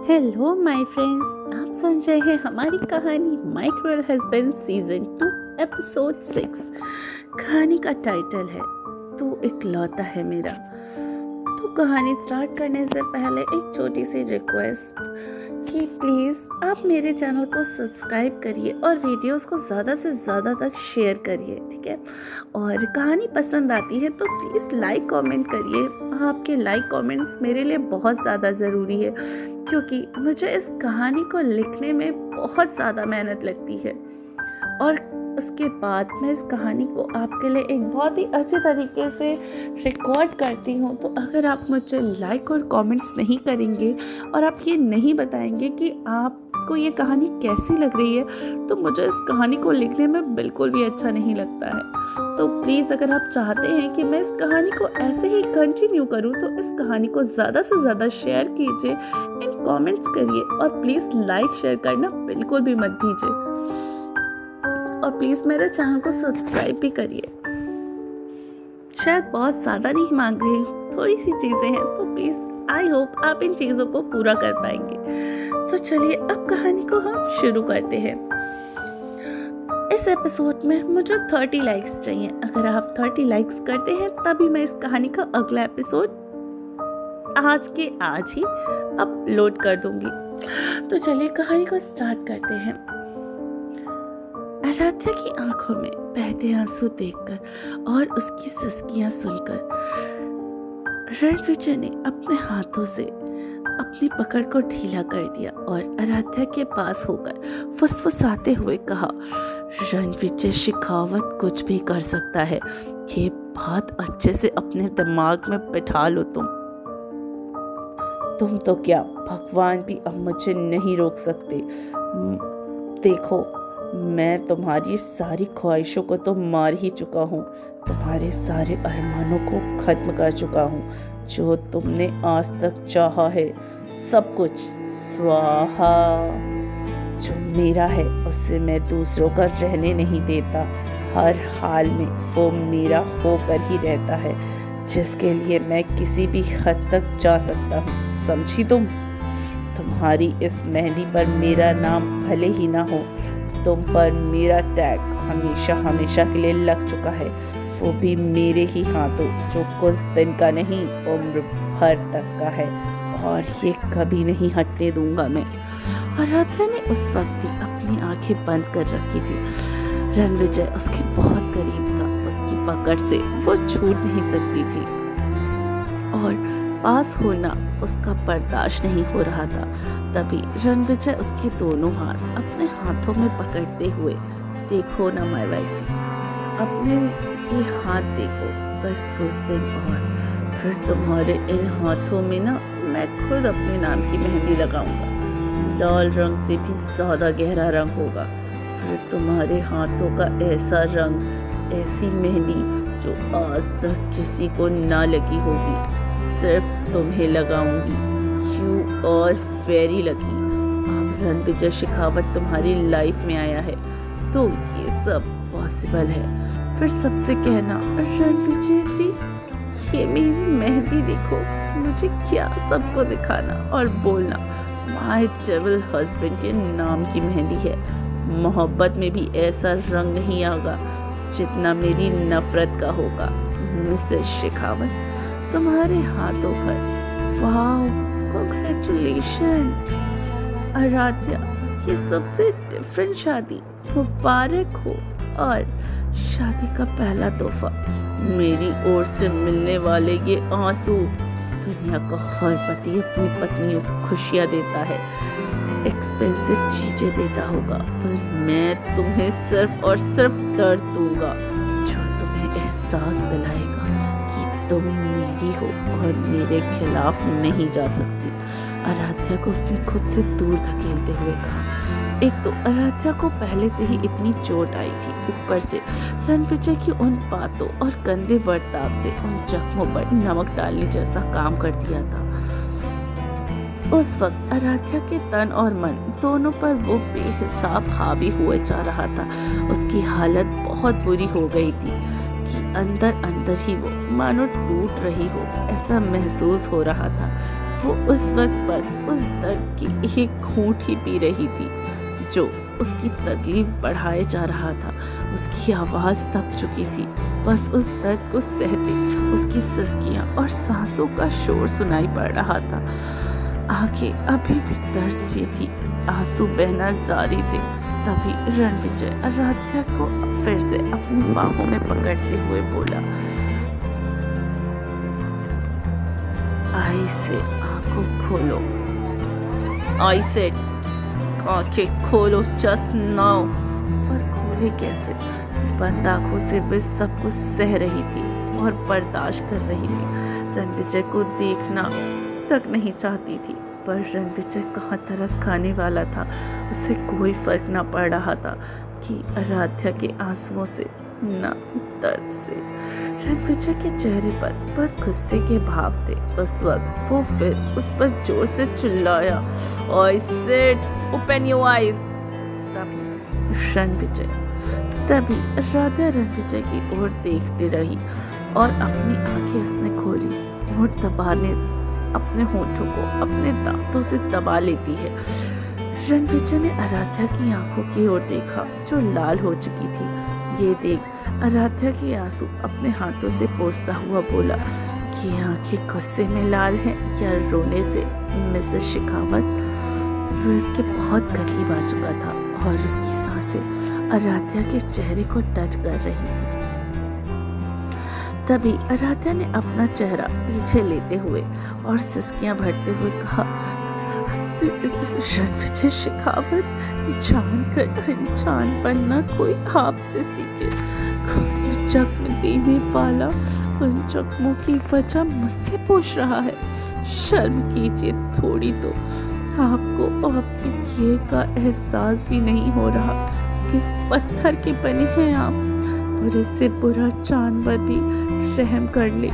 Hello my friends, आप सुन रहे हैं हमारी कहानी my cruel husband season 2 episode 6। कहानी का टाइटल है तू इकलौता है मेरा। तो कहानी स्टार्ट करने से पहले एक छोटी सी रिक्वेस्ट कि प्लीज़ आप मेरे चैनल को सब्सक्राइब करिए और वीडियोस को ज़्यादा से ज़्यादा तक शेयर करिए, ठीक है। और कहानी पसंद आती है तो प्लीज़ लाइक कमेंट करिए। आपके लाइक कमेंट्स मेरे लिए बहुत ज़्यादा ज़रूरी है, क्योंकि मुझे इस कहानी को लिखने में बहुत ज़्यादा मेहनत लगती है और उसके बाद मैं इस कहानी को आपके लिए एक बहुत ही अच्छे तरीके से रिकॉर्ड करती हूँ। तो अगर आप मुझे लाइक और कमेंट्स नहीं करेंगे और आप ये नहीं बताएंगे कि आपको ये कहानी कैसी लग रही है, तो मुझे इस कहानी को लिखने में बिल्कुल भी अच्छा नहीं लगता है। तो प्लीज़ अगर आप चाहते हैं कि मैं इस कहानी को ऐसे ही कंटिन्यू करूँ, तो इस कहानी को ज़्यादा से ज़्यादा शेयर कीजिए एंड कमेंट्स करिए और प्लीज़ लाइक शेयर करना बिल्कुल भी मत भूलिए। और प्लीज़ मेरे चैनल को सब्सक्राइब भी करिए। शायद बहुत ज़्यादा नहीं मांग रही, थोड़ी सी चीज़ें हैं, तो प्लीज़ आई होप आप इन चीज़ों को पूरा कर पाएंगे। तो चलिए अब कहानी को हम शुरू करते हैं। इस एपिसोड में मुझे 30 लाइक्स चाहिए। अगर आप 30 लाइक्स करते हैं तभी मैं इस कहानी का अगला एपिसोड आज के आज ही अपलोड कर दूंगी। तो चलिए कहानी को स्टार्ट करते हैं। आराध्या की आंखों में बहते आंसू देखकर और उसकी सिसकियां सुनकर रणविजय ने अपने हाथों से अपनी पकड़ को ढीला कर दिया और आराध्या के पास होकर फुसफुसाते हुए कहा, रणविजय शेखावत कुछ भी कर सकता है, ये बात अच्छे से अपने दिमाग में बिठा लो। तुम तो क्या, भगवान भी अब मुझे नहीं रोक सकते। देखो, मैं तुम्हारी सारी ख्वाहिशों को तो मार ही चुका हूँ, तुम्हारे सारे अरमानों को खत्म कर चुका हूँ। जो तुमने आज तक चाहा है सब कुछ स्वाहा। जो मेरा है उसे मैं दूसरों का रहने नहीं देता। हर हाल में वो मेरा होकर ही रहता है, जिसके लिए मैं किसी भी हद तक जा सकता हूँ। समझी तुम? तुम्हारी इस मेहंदी पर मेरा नाम भले ही ना हो, तुम पर मेरा टैग हमेशा हमेशा के लिए लग चुका है, वो भी मेरे ही हाथों, जो कुछ दिन का नहीं उम्र भर तक का है, और ये कभी नहीं हटने दूंगा मैं। आराध्या ने उस वक्त भी अपनी आंखें बंद कर रखी थी। रणविजय उसके बहुत करीब था, उसकी पकड़ से वो छूट नहीं सकती थी और पास होना उसका बर्दाश्त नहीं हो रहा था। तभी रणविजय उसके दोनों हाथ अपने हाथों में पकड़ते हुए, देखो ना माय वाइफ, अपने ये हाथ देखो, बस कुछ दिन और फिर तुम्हारे इन हाथों में ना मैं खुद अपने नाम की मेहंदी लगाऊंगा। लाल रंग से भी ज्यादा गहरा रंग होगा। फिर तुम्हारे हाथों का ऐसा रंग, ऐसी मेहंदी जो आज तक किसी को ना लगी होगी, सिर्फ तुम्हें लगाऊंगी। यू और वेरी लकी। अब रणविजय शेखावत तुम्हारी लाइफ में आया है तो ये सब पॉसिबल है। फिर सबसे कहना, रणविजय जी ये मेरी मेहंदी देखो, मुझे क्या सबको दिखाना और बोलना माय डेविल हस्बैंड के नाम की मेहंदी है। मोहब्बत में भी ऐसा रंग नहीं आएगा जितना मेरी नफरत का होगा। मिसेस शेखावत, तुम्हारे हाथों पर वाओ, कांग्रेचुलेशन। आराध्या, ये सबसे डिफरेंट शादी मुबारक हो, और शादी का पहला तोहफा मेरी ओर से मिलने वाले ये आंसू। दुनिया का हर पति अपनी पत्नी को खुशियाँ देता है, एक्सपेंसिव चीजें देता होगा, पर मैं तुम्हें सिर्फ और सिर्फ दर्द दूंगा, जो तुम्हें एहसास दिलाएगा कि तुम मेरी हो और मेरे खिलाफ नहीं जा सकती। आराध्या को उसने खुद से दूर धकेलते हुए कहा। एक तो आराध्या को पहले से ही इतनी चोट आई थी, ऊपर से रणविजय की उन बातों और गंदे बर्ताव से उन जख्मों पर नमक डालने जैसा काम कर दिया था। उस वक्त आराध्या के तन और मन दोनों पर वो बेहिसाब हावी हुए जा रहा था। उसकी हालत बहुत बुरी हो गई थी कि अंदर अंदर ही वो मानो टूट रही हो, ऐसा महसूस हो रहा था। वो उस वक्त बस उस दर्द की एक घूंट ही पी रही थी जो उसकी तकलीफ बढ़ाए जा रहा था। उसकी आवाज़ दब चुकी थी। बस उस दर्द को सहते उसकी सिसकियाँ और सांसों का शोर सुनाई पड़ रहा था। आंखें अभी भी दर्द में थी, आंसू बहना जारी थे। तभी रणविजय आराध्या को फिर से अपनी बाहों में पकड़ते हुए बोला, आई से आंखों खोलो। आई से आंखें खोलो जस्ट नाउ। पर खोले कैसे? बंद आंखों से वे सब कुछ सह रही थी और बर्दाश्त कर रही थी। रणविजय को देखना तक नहीं चाहती थी, पर रणविजय कहाँ तरस खाने वाला था। उसे कोई फर्क ना पड़ रहा था कि आराध्या के आंसुओं से न दर्द से। रणविजय के चेहरे पर गुस्से के भाव थे। उस वक्त वो फिर उस पर जोर से चिल्लाया, I said open your eyes। तभी राधा रणविजय की ओर देखती रही और अपनी आंखें उसने खोली। होंठ दबाने अपने होठों को अपने दांतों से दबा लेती है। रणविजय ने आराध्या की आंखों की ओर देखा जो लाल हो चुकी थी। ये देख आराध्या के आंसू अपने हाथों से पोंछता हुआ बोला, ये आंखें गुस्से में लाल हैं या रोने से? मिसेस शेखावत। वो उसके बहुत करीब आ चुका था और उसकी सांसें आराध्या के चेहरे को टच कर रही थी। तभी आराध्या ने अपना चेहरा पीछे लेते हुए और सिसकियां भरते हुए कहा, रणविजय शेखावत, जानकर अनजान बनना कोई आपसे सीखे। कोई जख्म देने वाला उन जख्मों की वजह मुझसे पूछ रहा है। शर्म कीजिए थोड़ी तो। आपको आपके किए का एहसास भी नहीं हो रहा। किस पत्थर के बने हैं आप? और इससे बुरा जानवर भी रहम कर ले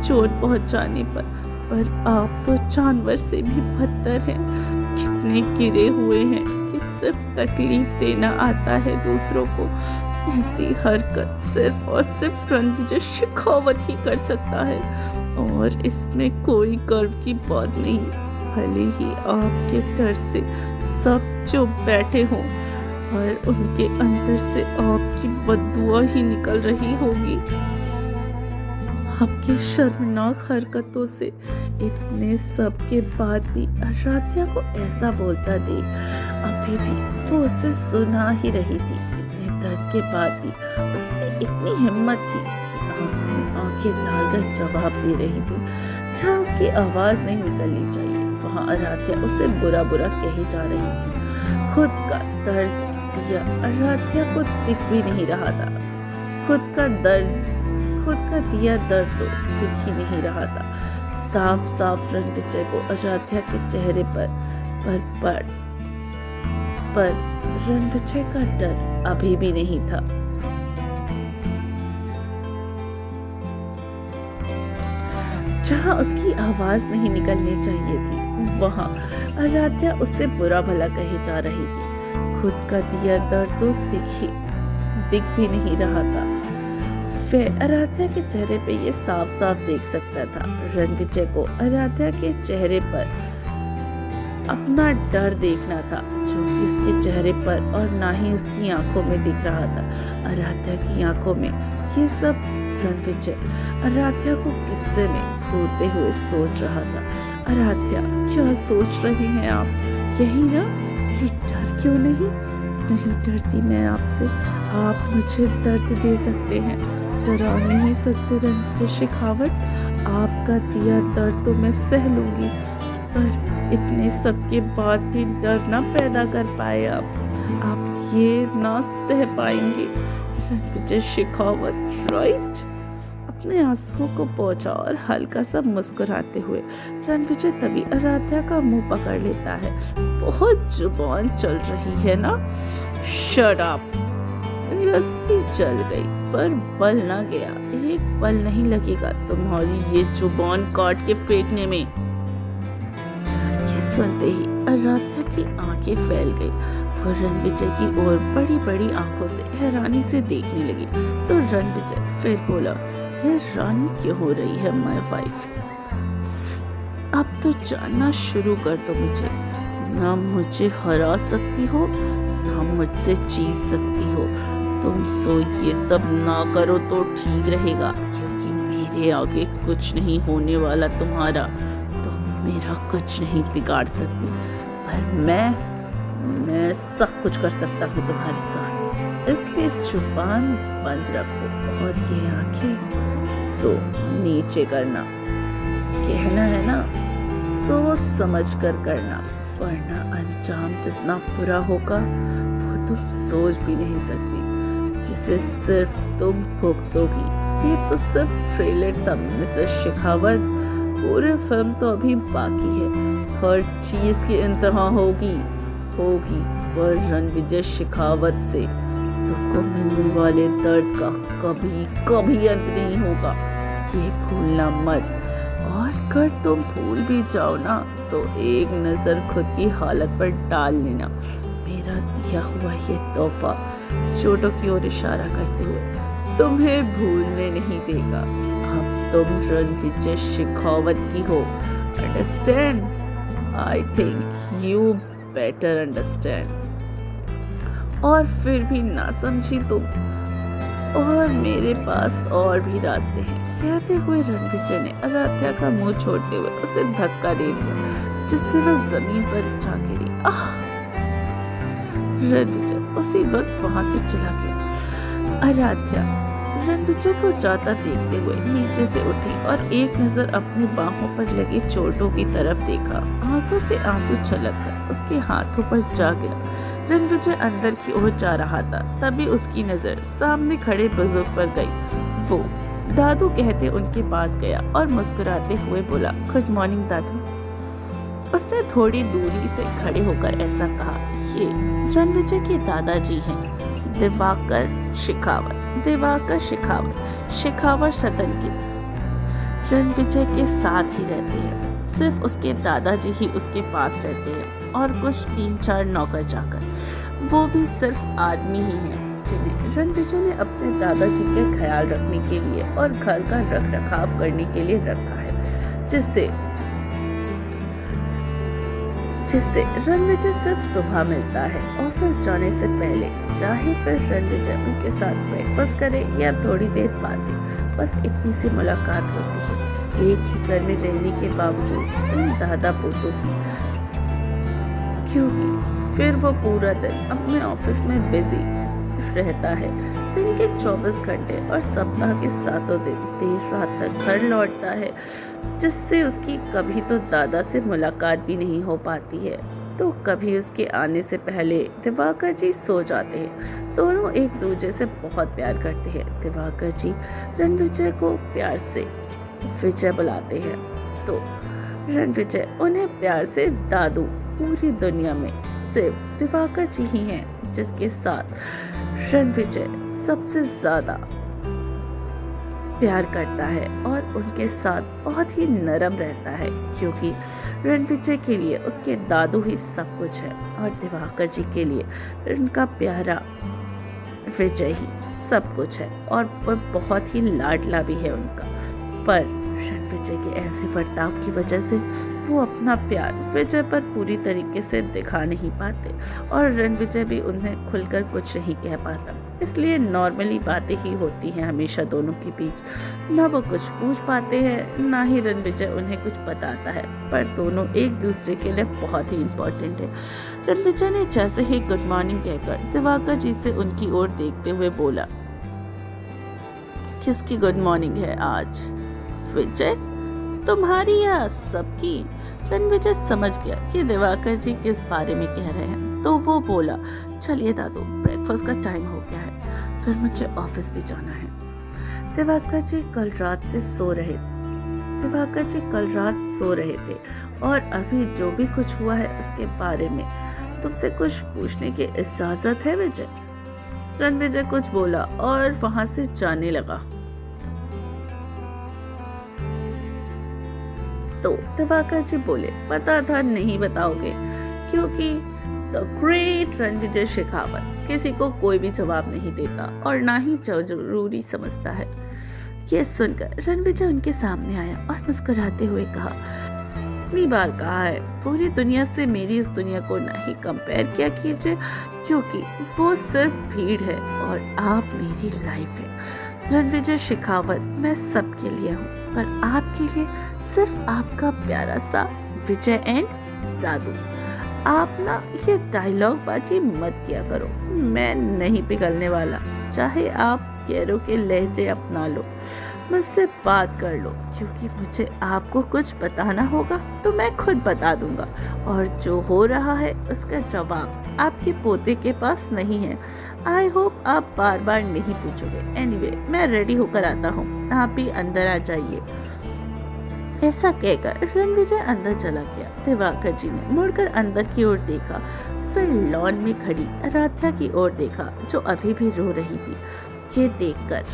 चोट पहुंचाने पर आप तो जानवर से भी बदतर हैं। कितने गिरे हुए हैं कि सिर्फ तकलीफ देना आता है दूसरों को। ऐसी हरकत सिर्फ और सिर्फ रणविजय शेखावत ही कर सकता है और इसमें कोई गर्व की बात नहीं। भले ही आपके डर से सब चुप बैठे हों और उनके अंदर से आपकी बददुआ ही निकल रही होगी। आपकी शर्मनाक हरकतों से इतने सब के बाद भी आराध्या को ऐसा बोलता देख अभी भी वो उसे सुना ही रही थी। इतने दर्द के बाद भी उसमें इतनी हिम्मत थी कि आंखें डालकर जवाब दे रही थी। जहाँ उसकी आवाज नहीं निकलनी चाहिए वहाँ आराध्या उसे बुरा बुरा कही जा रही थी। खुद का दर्द दिया आराध्या को दिख भी नहीं रहा था। खुद का दिया दर्द तो दिख ही नहीं रहा था। साफ साफ रणविजय को आराध्या के चेहरे पर रणविजय का डर अभी भी नहीं था। जहाँ उसकी आवाज नहीं निकलनी चाहिए थी वहाँ आराध्या उससे बुरा भला कही जा रही थी। खुद का दिया दर्द तो दिख भी नहीं रहा था। फिर आराध्या के चेहरे पे ये साफ साफ देख सकता था। रणविजय को आराध्या के चेहरे पर अपना डर देखना था जो कि उसके चेहरे पर और ना ही उसकी आंखों में दिख रहा था। आराध्या की आंखों में ये सब रणविजय आराध्या को किस्से में घूरते हुए सोच रहा था। आराध्या, क्या सोच रहे हैं आप? यही ना कि डर क्यों नहीं डरती मैं आपसे। आप मुझे दर्द दे सकते हैं, डरा नहीं सकते रणविजय शेखावत। आपका दिया दर्द तो मैं सह लूंगी, पर इतने सब के बाद भी डर ना पैदा कर पाए आप ये ना सह पाएंगे रणविजय शेखावत, राइट? अपने आंसुओं को पोंछा और हल्का सा मुस्कुराते हुए रणविजय तभी आराध्या का मुंह पकड़ लेता है। बहुत जुबान चल रही है ना? Shut up. रस्सी चल गई पर बल ना गया। एक बल नहीं लगेगा तुम्हारी ये जुबान काट के फेंकने में। ये सुनते ही आराध्या की आंखें फैल गई। वो रणविजय की ओर बड़ी बड़ी आंखों से हैरानी से देखने लगी। तो रणविजय फिर बोला, ये रानी क्यों हो रही है माय वाइफ? अब तो जानना शुरू कर दो मुझे। ना मुझे हरा सकती हो, ना मुझसे जीत सकती हो। तुम सो ये सब ना करो तो ठीक रहेगा, क्योंकि मेरे आगे कुछ नहीं होने वाला तुम्हारा। तुम मेरा कुछ नहीं बिगाड़ सकती, पर मैं सब कुछ कर सकता हूँ तुम्हारे साथ। इसलिए जुबान बंद रखो और ये आंखें सो नीचे करना। कहना है ना, सोच समझ कर करना, वरना अंजाम जितना बुरा होगा वो तुम सोच भी नहीं सकती, जिसे सिर्फ तुम भुगतोगी। ये तो सिर्फ ट्रेलर था मिसेस शेखावत, पूरी फिल्म तो अभी बाकी है। हर चीज की इंतहा होगी, पर रणविजय शेखावत से तुमको मिलने वाले दर्द का कभी अंत नहीं होगा, ये भूलना मत। और अगर तुम भूल भी जाओ ना, तो एक नजर खुद की हालत पर डाल लेना। मेरा दिया हुआ ये तोहफा, चोटों की ओर इशारा करते हुए, तुम्हें भूलने नहीं देगा। अब तुम रणविजय शेखावत की हो, understand? I think you better understand. और फिर भी ना समझी तुम, और मेरे पास और भी रास्ते हैं, कहते हुए रणविजय ने आराध्या का मुंह छोड़ते हुए उसे धक्का दे दिया, जिससे वह जमीन पर जा गिरी। रणविजय उसी वक्त वहां से चला गया। आराध्या रणविजय को जाता देखते हुए नीचे से उठी और एक नजर अपनी बाहों पर लगी चोटों की तरफ देखा। आंखों से आंसू छलककर उसके हाथों पर जा गिरा। रणविजय अंदर की ओर जा रहा था, तभी उसकी नजर सामने खड़े बुजुर्ग पर गई। वो दादू कहते उनके पास गया और मुस्कुराते हुए बोला, गुड मॉर्निंग दादू। उसने थोड़ी दूरी से खड़े होकर ऐसा कहा। ये रणविजय के दादाजी हैं, दिवाकर शेखावत, शेखावत सदन के रणविजय के साथ ही रहते हैं। सिर्फ उसके दादाजी ही उसके पास रहते हैं और कुछ 3-4 नौकर चाकर, वो भी सिर्फ आदमी ही हैं, जिन्हें रणविजय ने अपने दादाजी के ख्याल रखने के लिए और घर का रख रखाव करने के लिए रखा है, जिससे रणविजय सिर्फ सुबह मिलता है ऑफिस जाने से पहले। चाहे फिर रणविजय उनके साथ ब्रेकफास्ट करे या थोड़ी देर बाद, बस इतनी सी मुलाकात होती है। एक ही घर में रहने के बावजूद इन दादा पोतों की, क्योंकि फिर वो पूरा दिन अपने ऑफिस में बिजी रहता है। दिन के 24 घंटे और सप्ताह के 7 दिन देर रात तक घर लौटता है, जिससे उसकी कभी तो दादा से मुलाकात भी नहीं हो पाती है, तो कभी उसके आने से पहले दिवाकर जी सो जाते हैं। दोनों एक दूसरे से बहुत प्यार करते हैं। दिवाकर जी रणविजय को प्यार से विजय बुलाते हैं, तो रणविजय उन्हें प्यार से दादू। पूरी दुनिया में सिर्फ दिवाकर जी ही हैं जिसके साथ रणविजय सबसे ज्यादा प्यार करता है और उनके साथ बहुत ही नरम रहता है, क्योंकि रणविजय के लिए उसके दादू ही सब कुछ है और दिवाकर जी के लिए उनका प्यारा विजय ही सब कुछ है, और वह बहुत ही लाडला भी है उनका। पर रणविजय के ऐसे बर्ताव की वजह से वो अपना प्यार विजय पर पूरी तरीके से दिखा नहीं पाते, और रणविजय भी उन्हें खुलकर कुछ नहीं कह पाता। इसलिए नॉर्मली बातें ही होती हैं हमेशा दोनों के बीच। ना वो कुछ पूछ पाते हैं, ना ही रणविजय उन्हें कुछ बताता है, पर दोनों एक दूसरे के लिए बहुत ही इम्पोर्टेंट है। रणविजय ने जैसे ही गुड मॉर्निंग कहकर दिवाकर जी से उनकी ओर देखते हुए बोला, किसकी गुड मॉर्निंग है आज? विजय, तुम्हारी या सबकी? रणविजय समझ गया कि दिवाकर जी किस बारे में कह रहे हैं, तो वो बोला, चलिए दादू, ब्रेकफास्ट का टाइम हो गया है, फिर मुझे ऑफिस भी जाना है। दिवाकर जी कल रात सो रहे थे और अभी जो भी कुछ हुआ है उसके बारे में तुमसे कुछ पूछने की इजाजत है विजय? रणविजय कुछ बोला और वहां से जाने लगा। तो दिवाकर जी बोले, पता था नहीं बताओगे, क्योंकि द ग्रेट रणविजय शेखावत किसी को कोई भी जवाब नहीं देता और ना ही जरूरी समझता है। ये सुनकर रणविजय उनके सामने आया और मुस्कुराते हुए कहा, कितनी बार कहा है, पूरी दुनिया से मेरी इस दुनिया को नहीं कंपेयर किया कीजिए, क्योंकि वो सिर्फ भीड़ है और आप मेरी लाइफ है। रणविजय शेखावत, मैं सबके लिए हूँ, पर आपके लिए सिर्फ आपका प्यारा सा विजय एंड दादू। आप ना ये डायलॉग बाजी मत किया करो, मैं नहीं पिघलने वाला। चाहे आप कैरो के लहजे अपना लो, मुझसे बात कर लो, क्योंकि मुझे आपको कुछ बताना होगा तो मैं खुद बता दूंगा, और जो हो रहा है उसका जवाब आपके पोते के पास नहीं है। आई होप आप बार बार नहीं पूछोगे। एनीवे, मैं रेडी होकर आता हूँ, आप भी अंदर आ जाइए। ऐसा कहकर रणविजय अंदर चला गया। दिवाकर जी ने मुड़कर अंदर की ओर देखा, फिर लॉन में खड़ी आराध्या की ओर देखा, जो अभी भी रो रही थी। ये देखकर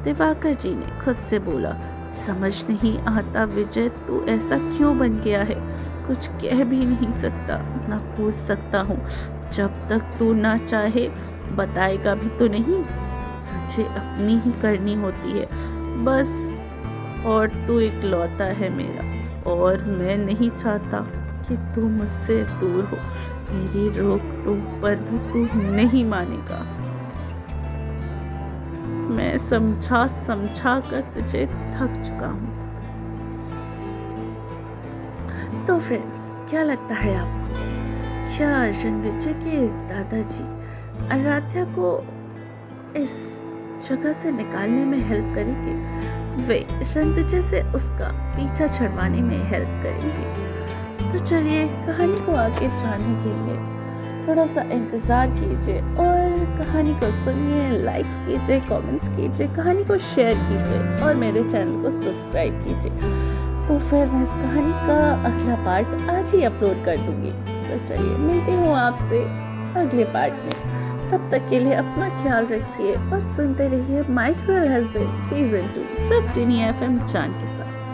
दिवाकर जी ने खुद से बोला, समझ नहीं आता विजय, तू ऐसा क्यों बन गया है? कुछ कह भी नहीं सकता, ना पूछ सकता हूँ। जब तक तू ना चाहे बताएगा भी तो नहीं, तुझे अपनी ही करनी होती है बस। और तू इकलौता है मेरा, और मैं नहीं चाहता कि तू मुझसे दूर हो। मेरी रोक टोक पर भी तू नहीं मानेगा। मैं समझा कर तुझे थक चुका हूँ। तो फ्रेंड्स, क्या लगता है आपको, क्या रणविजय के दादाजी आराध्या को इस जगह से निकालने में हेल्प करेंगे? वे रणविजय से उसका पीछा छुड़वाने में हेल्प करेंगे? तो चलिए, कहानी को आगे जानने के लिए थोड़ा सा इंतज़ार कीजिए और कहानी को सुनिए, लाइक्स कीजिए, कमेंट्स कीजिए, कहानी को शेयर कीजिए और मेरे चैनल को सब्सक्राइब कीजिए। तो फिर मैं इस कहानी का अगला पार्ट आज ही अपलोड कर दूंगी। तो चलिए, मिलती हूँ आपसे अगले पार्ट में। तब तक के लिए अपना ख्याल रखिए और सुनते रहिए माय क्रूएल हस्बैंड सीजन 2 सिर्फ टिनी FM चांद के साथ।